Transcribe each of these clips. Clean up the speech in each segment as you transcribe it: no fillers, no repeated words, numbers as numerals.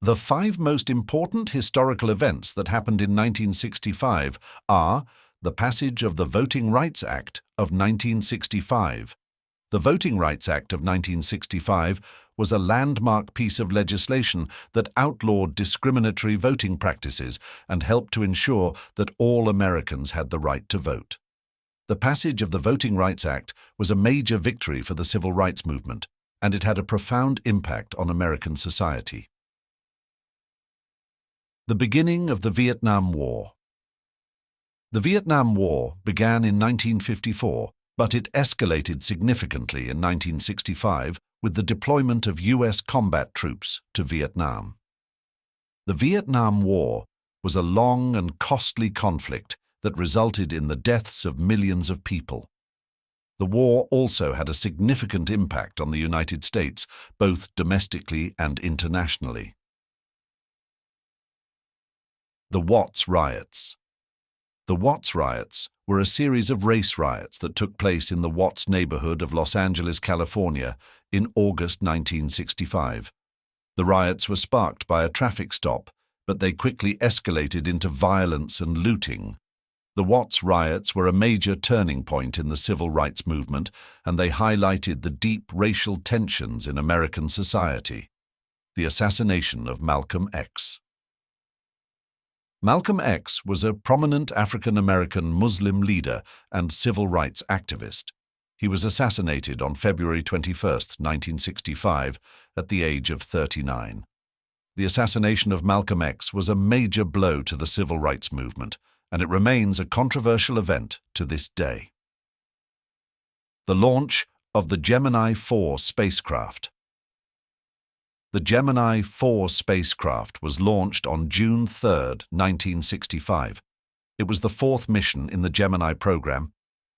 The five most important historical events that happened in 1965 are the passage of the Voting Rights Act of 1965. The Voting Rights Act of 1965 was a landmark piece of legislation that outlawed discriminatory voting practices and helped to ensure that all Americans had the right to vote. The passage of the Voting Rights Act was a major victory for the civil rights movement, and it had a profound impact on American society. The beginning of the Vietnam War. The Vietnam War began in 1954, but it escalated significantly in 1965 with the deployment of U.S. combat troops to Vietnam. The Vietnam War was a long and costly conflict that resulted in the deaths of millions of people. The war also had a significant impact on the United States, both domestically and internationally. The Watts Riots. The Watts Riots were a series of race riots that took place in the Watts neighborhood of Los Angeles, California, in August 1965. The riots were sparked by a traffic stop, but they quickly escalated into violence and looting. The Watts riots were a major turning point in the civil rights movement, and they highlighted the deep racial tensions in American society. The assassination of Malcolm X. Malcolm X was a prominent African-American Muslim leader and civil rights activist. He was assassinated on February 21, 1965, at the age of 39. The assassination of Malcolm X was a major blow to the civil rights movement, and it remains a controversial event to this day. The launch of the Gemini 4 spacecraft. The Gemini 4 spacecraft was launched on June 3, 1965. It was the fourth mission in the Gemini program,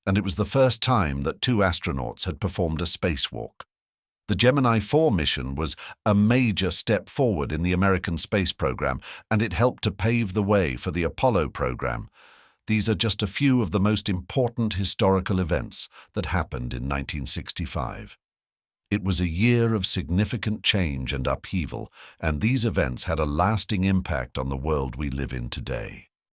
and it was the first time that two astronauts had performed a spacewalk. The Gemini 4 mission was a major step forward in the American space program, and it helped to pave the way for the Apollo program. These are just a few of the most important historical events that happened in 1965. It was a year of significant change and upheaval, and these events had a lasting impact on the world we live in today.